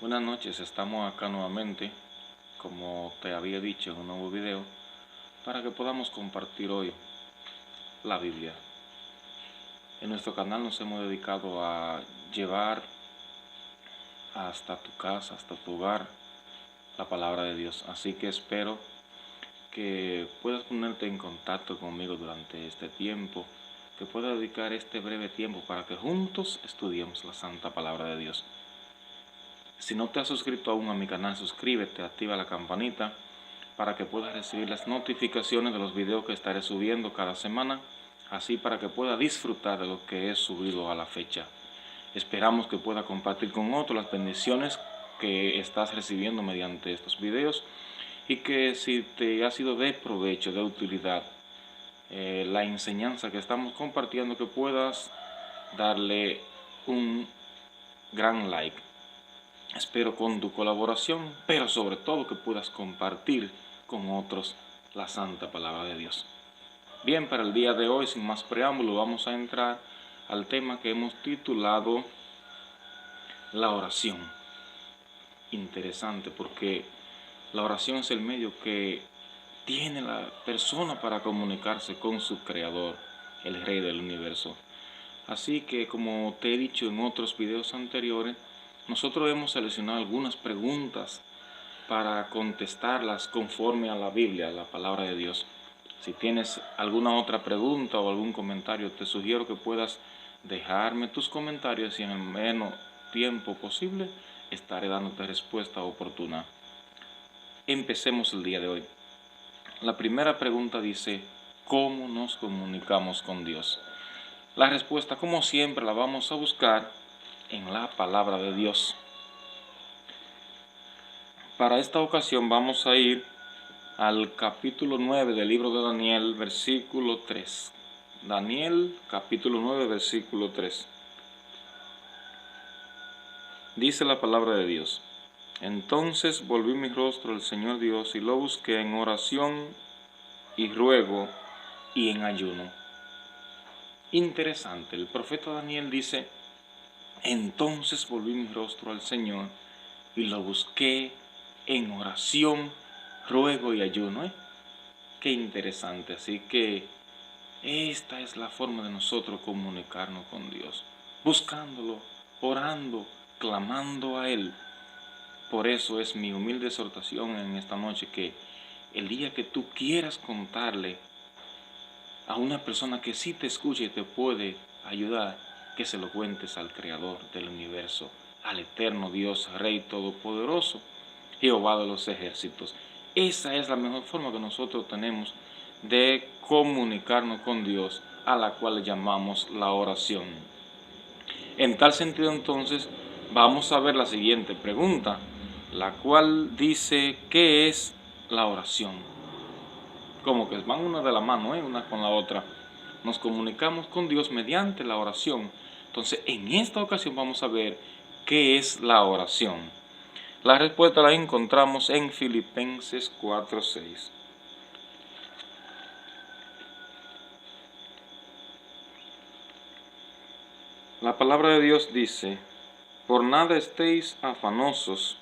Buenas noches, estamos acá nuevamente, como te había dicho en un nuevo video, para que podamos compartir hoy la Biblia. En nuestro canal nos hemos dedicado a llevar hasta tu casa, hasta tu hogar, la palabra de Dios. Así que espero que puedas ponerte en contacto conmigo durante este tiempo, que puedas dedicar este breve tiempo para que juntos estudiemos la santa palabra de Dios. Si no te has suscrito aún a mi canal, suscríbete, activa la campanita para que puedas recibir las notificaciones de los videos que estaré subiendo cada semana, así para que puedas disfrutar de lo que he subido a la fecha. Esperamos que puedas compartir con otros las bendiciones que estás recibiendo mediante estos videos y que si te ha sido de provecho, de utilidad, la enseñanza que estamos compartiendo, que puedas darle un gran like. Espero con tu colaboración, pero sobre todo que puedas compartir con otros la santa palabra de Dios. Bien, para el día de hoy, sin más preámbulo, vamos a entrar al tema que hemos titulado la oración. Interesante, porque la oración es el medio que tiene la persona para comunicarse con su Creador, el Rey del Universo. Así que, como te he dicho en otros videos anteriores, nosotros hemos seleccionado algunas preguntas para contestarlas conforme a la Biblia, a la palabra de Dios. Si tienes alguna otra pregunta o algún comentario, te sugiero que puedas dejarme tus comentarios y en el menos tiempo posible estaré dándote respuesta oportuna. Empecemos el día de hoy. La primera pregunta dice, ¿cómo nos comunicamos con Dios? La respuesta, como siempre, la vamos a buscar en la palabra de Dios. Para esta ocasión vamos a ir al capítulo 9 del libro de Daniel, versículo 3. Daniel, capítulo 9, versículo 3. Dice la palabra de Dios. Entonces volví mi rostro al Señor Dios y lo busqué en oración y ruego y en ayuno. Interesante, el profeta Daniel dice, entonces volví mi rostro al Señor y lo busqué en oración, ruego y ayuno. Qué interesante. Así que esta es la forma de nosotros comunicarnos con Dios, buscándolo, orando, clamando a Él. Por eso es mi humilde exhortación en esta noche que el día que tú quieras contarle a una persona que sí te escuche y te puede ayudar, que se lo cuentes al Creador del universo, al eterno Dios, Rey Todopoderoso, Jehová de los ejércitos. Esa es la mejor forma que nosotros tenemos de comunicarnos con Dios, a la cual llamamos la oración. En tal sentido, entonces, vamos a ver la siguiente pregunta, la cual dice, ¿qué es la oración? Como que van una de la mano, una con la otra. Nos comunicamos con Dios mediante la oración. Entonces, en esta ocasión vamos a ver qué es la oración. La respuesta la encontramos en Filipenses 4:6. La palabra de Dios dice, por nada estéis afanosos,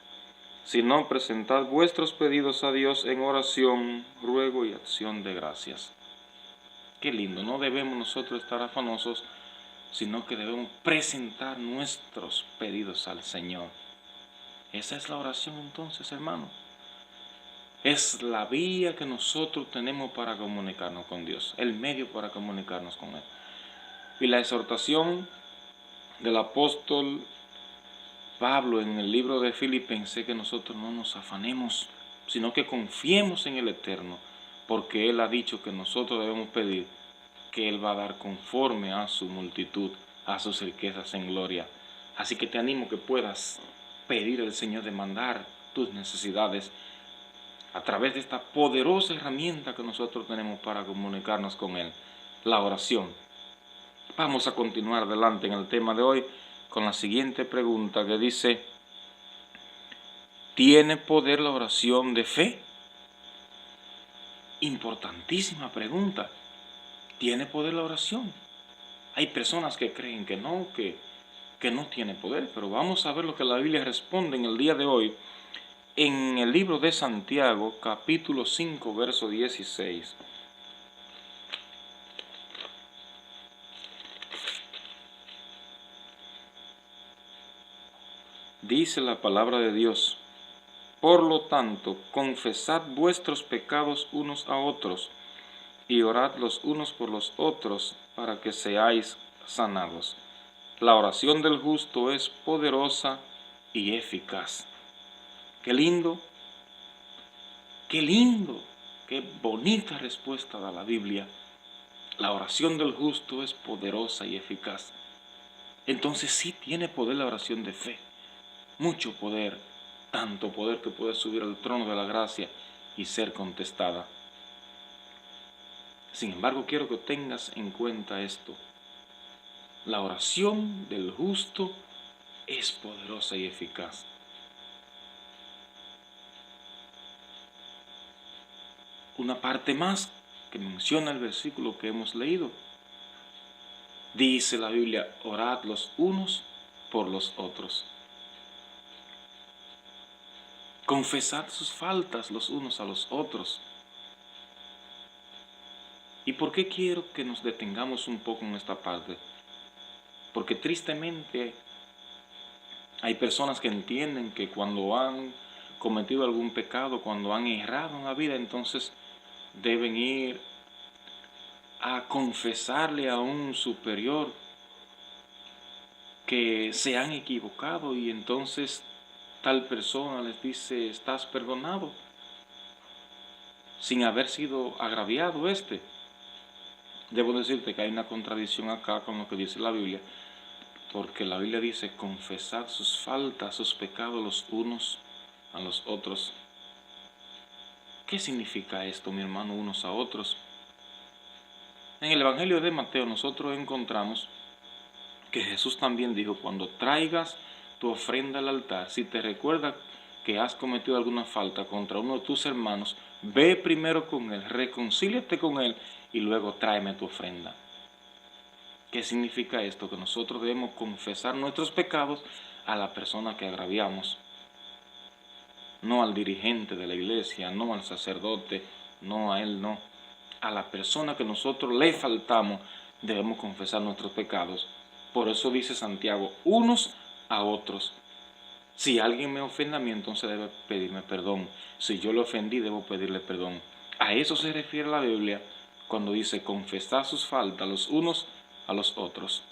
sino presentad vuestros pedidos a Dios en oración, ruego y acción de gracias. Qué lindo, no debemos nosotros estar afanosos, sino que debemos presentar nuestros pedidos al Señor. Esa es la oración entonces, hermano. Es la vía que nosotros tenemos para comunicarnos con Dios, el medio para comunicarnos con Él. Y la exhortación del apóstol Pablo en el libro de Filipenses, que nosotros no nos afanemos, sino que confiemos en el Eterno, porque Él ha dicho que nosotros debemos pedir, que Él va a dar conforme a su multitud, a sus riquezas en gloria. Así que te animo que puedas pedir al Señor, demandar tus necesidades a través de esta poderosa herramienta que nosotros tenemos para comunicarnos con Él, la oración. Vamos a continuar adelante en el tema de hoy con la siguiente pregunta que dice, ¿tiene poder la oración de fe? Importantísima pregunta. ¿Tiene poder la oración? Hay personas que creen que no, que que no tiene poder. Pero vamos a ver lo que la Biblia responde en el día de hoy en el libro de Santiago, capítulo 5, verso 16. Dice la palabra de Dios: por lo tanto, confesad vuestros pecados unos a otros, y orad los unos por los otros, para que seáis sanados. La oración del justo es poderosa y eficaz. Qué lindo, qué lindo, qué bonita respuesta da la Biblia. La oración del justo es poderosa y eficaz. Entonces sí tiene poder la oración de fe, mucho poder, tanto poder que puede subir al trono de la gracia y ser contestada. Sin embargo, quiero que tengas en cuenta esto: la oración del justo es poderosa y eficaz. Una parte más que menciona el versículo que hemos leído. Dice la Biblia: orad los unos por los otros. Confesad sus faltas los unos a los otros. ¿Y por qué quiero que nos detengamos un poco en esta parte? Porque tristemente hay personas que entienden que cuando han cometido algún pecado, cuando han errado en la vida, entonces deben ir a confesarle a un superior que se han equivocado, y entonces tal persona les dice: estás perdonado, sin haber sido agraviado . Debo decirte que hay una contradicción acá con lo que dice la Biblia, porque la Biblia dice: confesad sus faltas, sus pecados los unos a los otros. ¿Qué significa esto, mi hermano, unos a otros? En el Evangelio de Mateo nosotros encontramos que Jesús también dijo: cuando traigas tu ofrenda al altar, si te recuerdas que has cometido alguna falta contra uno de tus hermanos, ve primero con él, reconcíliate con él y luego tráeme tu ofrenda. ¿Qué significa esto? Que nosotros debemos confesar nuestros pecados a la persona que agraviamos, no al dirigente de la iglesia, no al sacerdote, no a él, no. A la persona que nosotros le faltamos debemos confesar nuestros pecados. Por eso dice Santiago: unos a otros. Si alguien me ofende a mí, entonces debe pedirme perdón. Si yo le ofendí, debo pedirle perdón. A eso se refiere la Biblia cuando dice: confesar sus faltas los unos a los otros.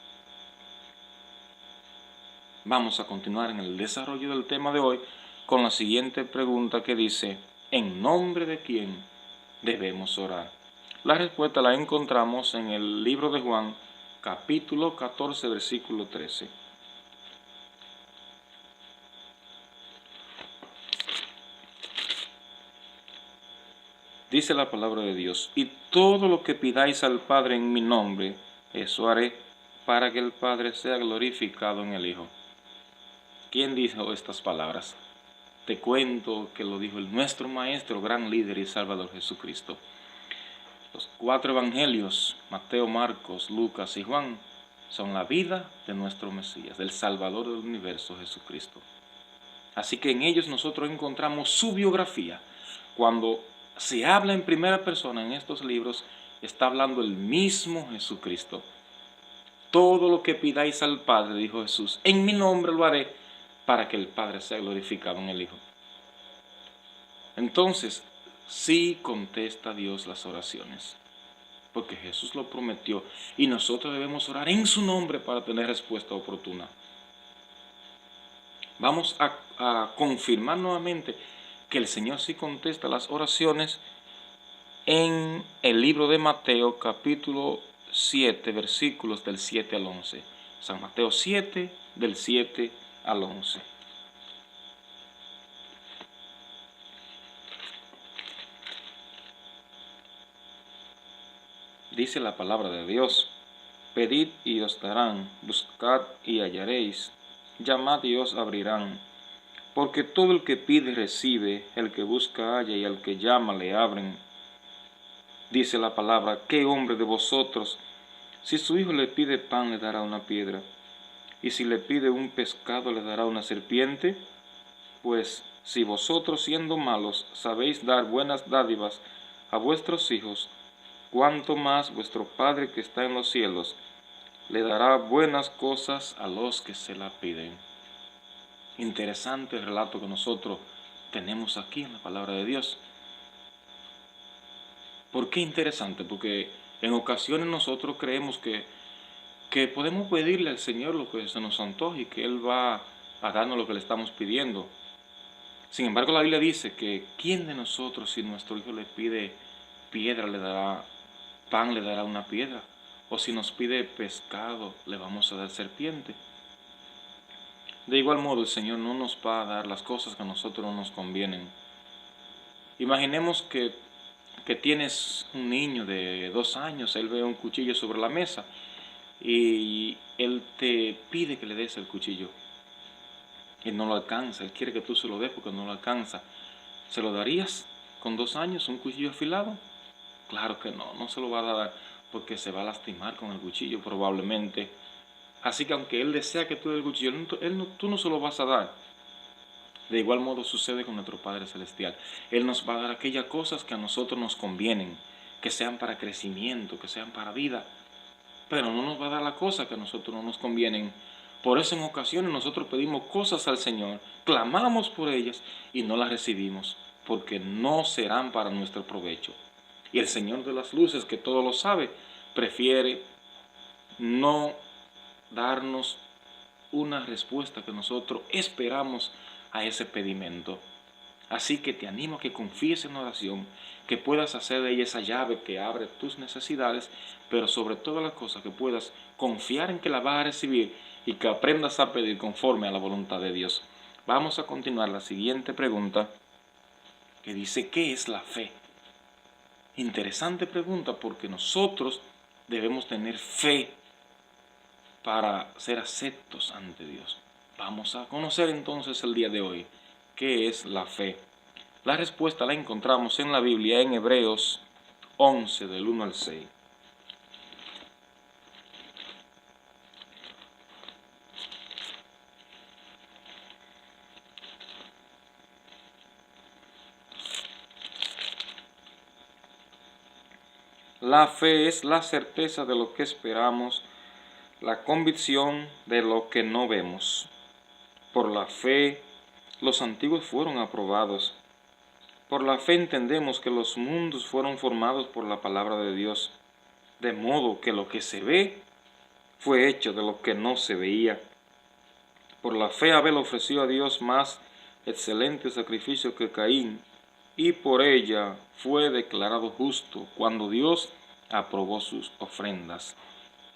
Vamos a continuar en el desarrollo del tema de hoy con la siguiente pregunta que dice: ¿en nombre de quién debemos orar? La respuesta la encontramos en el libro de Juan, capítulo 14, versículo 13. Dice la palabra de Dios: y todo lo que pidáis al Padre en mi nombre, eso haré, para que el Padre sea glorificado en el Hijo. ¿Quién dijo estas palabras? Te cuento que lo dijo nuestro Maestro, gran líder y Salvador Jesucristo. Los 4 evangelios, Mateo, Marcos, Lucas y Juan, son la vida de nuestro Mesías, del Salvador del universo, Jesucristo. Así que en ellos nosotros encontramos su biografía. Cuando se habla en primera persona en estos libros, está hablando el mismo Jesucristo. Todo lo que pidáis al Padre, dijo Jesús, en mi nombre lo haré, para que el Padre sea glorificado en el Hijo. Entonces, sí contesta Dios las oraciones, porque Jesús lo prometió, y nosotros debemos orar en su nombre para tener respuesta oportuna. Vamos a confirmar nuevamente que el Señor sí contesta las oraciones en el libro de Mateo, capítulo 7, versículos del 7 al 11. San Mateo 7, del 7 al 11. Dice la palabra de Dios: pedid y os darán, buscad y hallaréis, llamad y os abrirán. Porque todo el que pide recibe, el que busca halla, y al que llama le abren. Dice la palabra: ¿qué hombre de vosotros, si su hijo le pide pan, le dará una piedra? y si le pide un pescado le dará una serpiente? Pues si vosotros siendo malos sabéis dar buenas dádivas a vuestros hijos, cuánto más vuestro Padre que está en los cielos le dará buenas cosas a los que se la piden. Interesante el relato que nosotros tenemos aquí en la palabra de Dios. ¿Por qué interesante? Porque en ocasiones nosotros creemos que podemos pedirle al Señor lo que se nos antoje y que Él va a darnos lo que le estamos pidiendo. Sin embargo, la Biblia dice que ¿quién de nosotros, si nuestro hijo le pide piedra, le dará pan, le dará una piedra? O si nos pide pescado, le vamos a dar serpiente. De igual modo, el Señor no nos va a dar las cosas que a nosotros no nos convienen. Imaginemos que tienes un niño de 2 años, él ve un cuchillo sobre la mesa y él te pide que le des el cuchillo. Él no lo alcanza, él quiere que tú se lo des porque no lo alcanza. ¿Se lo darías con 2 años un cuchillo afilado? Claro que no, no se lo va a dar porque se va a lastimar con el cuchillo probablemente. Así que aunque él desea que tú des el cuchillo, tú no se lo vas a dar. De igual modo sucede con nuestro Padre Celestial. Él nos va a dar aquellas cosas que a nosotros nos convienen, que sean para crecimiento, que sean para vida, pero no nos va a dar las cosas que a nosotros no nos convienen. Por eso en ocasiones nosotros pedimos cosas al Señor, clamamos por ellas y no las recibimos, porque no serán para nuestro provecho. Y el Señor de las luces, que todo lo sabe, prefiere no darnos una respuesta que nosotros esperamos a ese pedimento. Así que te animo a que confíes en oración, que puedas hacer de ella esa llave que abre tus necesidades, pero sobre todas las cosas que puedas confiar en que la vas a recibir y que aprendas a pedir conforme a la voluntad de Dios. Vamos a continuar la siguiente pregunta que dice, ¿qué es la fe? Interesante pregunta porque nosotros debemos tener fe para ser aceptos ante Dios. Vamos a conocer entonces el día de hoy qué es la fe. La respuesta la encontramos en la Biblia en Hebreos 11 del 1 al 6. La fe es la certeza de lo que esperamos, la convicción de lo que no vemos. Por la fe los antiguos fueron aprobados. Por la fe entendemos que los mundos fueron formados por la palabra de Dios, de modo que lo que se ve fue hecho de lo que no se veía. Por la fe Abel ofreció a Dios más excelente sacrificio que Caín, y por ella fue declarado justo cuando Dios aprobó sus ofrendas.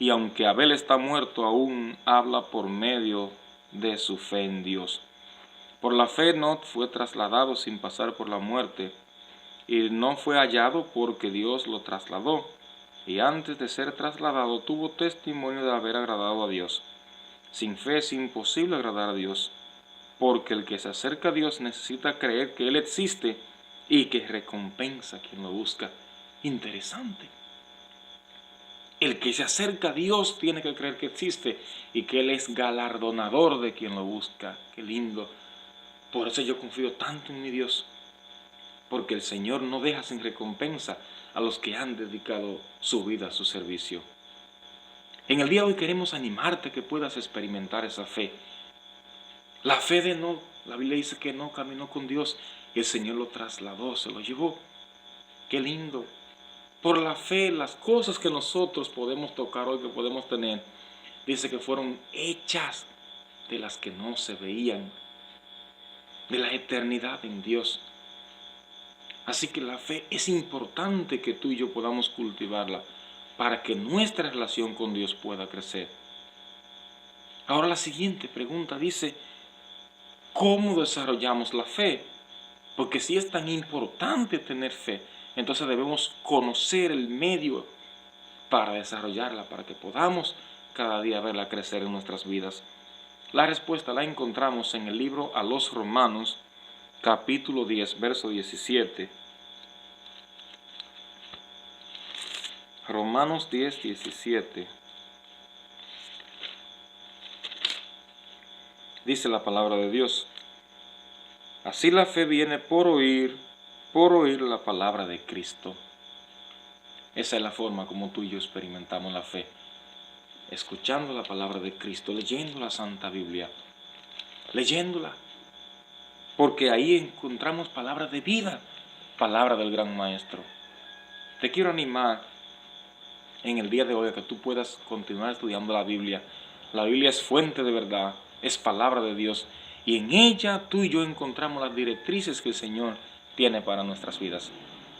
Y aunque Abel está muerto, aún habla por medio de su fe en Dios. Por la fe Enoc fue trasladado sin pasar por la muerte, y no fue hallado porque Dios lo trasladó, y antes de ser trasladado tuvo testimonio de haber agradado a Dios. Sin fe es imposible agradar a Dios, porque el que se acerca a Dios necesita creer que Él existe y que recompensa a quien lo busca. Interesante. El que se acerca a Dios tiene que creer que existe y que Él es galardonador de quien lo busca. Qué lindo. Por eso yo confío tanto en mi Dios, porque el Señor no deja sin recompensa a los que han dedicado su vida a su servicio. En el día de hoy queremos animarte a que puedas experimentar esa fe. La fe de Enoc, la Biblia dice que no caminó con Dios y el Señor lo trasladó, se lo llevó. Qué lindo. Por la fe, las cosas que nosotros podemos tocar hoy, que podemos tener, dice que fueron hechas de las que no se veían, de la eternidad en Dios. Así que la fe es importante que tú y yo podamos cultivarla para que nuestra relación con Dios pueda crecer. Ahora la siguiente pregunta dice, ¿cómo desarrollamos la fe? Porque si es tan importante tener fe, entonces debemos conocer el medio para desarrollarla, para que podamos cada día verla crecer en nuestras vidas. La respuesta la encontramos en el libro a los Romanos, capítulo 10, verso 17. Romanos 10, 17. Dice la palabra de Dios. Así la fe viene por oír la palabra de Cristo. Esa es la forma como tú y yo experimentamos la fe. Escuchando la palabra de Cristo, leyendo la Santa Biblia, leyéndola. Porque ahí encontramos palabras de vida, palabra del gran Maestro. Te quiero animar en el día de hoy a que tú puedas continuar estudiando la Biblia. La Biblia es fuente de verdad, es palabra de Dios. Y en ella tú y yo encontramos las directrices que el Señor tiene para nuestras vidas.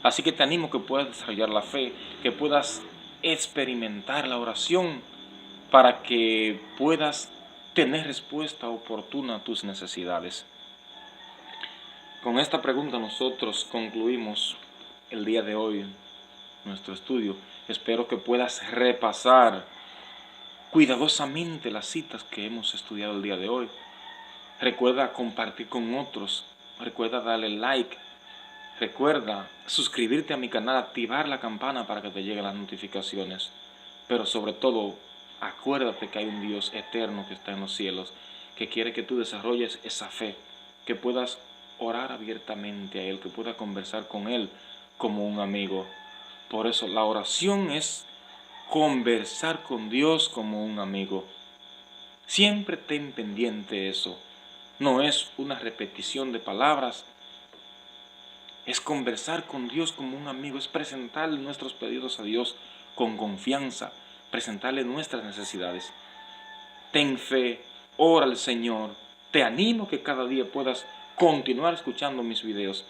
Así que te animo que puedas desarrollar la fe, que puedas experimentar la oración para que puedas tener respuesta oportuna a tus necesidades. Con esta pregunta nosotros concluimos el día de hoy nuestro estudio. Espero que puedas repasar cuidadosamente las citas que hemos estudiado el día de hoy. Recuerda compartir con otros, recuerda darle like, recuerda suscribirte a mi canal, activar la campana para que te lleguen las notificaciones. Pero sobre todo, acuérdate que hay un Dios eterno que está en los cielos, que quiere que tú desarrolles esa fe, que puedas orar abiertamente a Él, que puedas conversar con Él como un amigo. Por eso la oración es conversar con Dios como un amigo. Siempre ten pendiente eso. No es una repetición de palabras. Es conversar con Dios como un amigo. Es presentarle nuestros pedidos a Dios con confianza. Presentarle nuestras necesidades. Ten fe, ora al Señor. Te animo que cada día puedas continuar escuchando mis videos,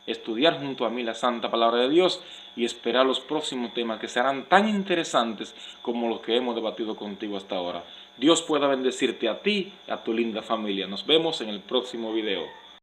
estudiar junto a mí la santa palabra de Dios y esperar los próximos temas que serán tan interesantes como los que hemos debatido contigo hasta ahora. Dios pueda bendecirte a ti y a tu linda familia. Nos vemos en el próximo video.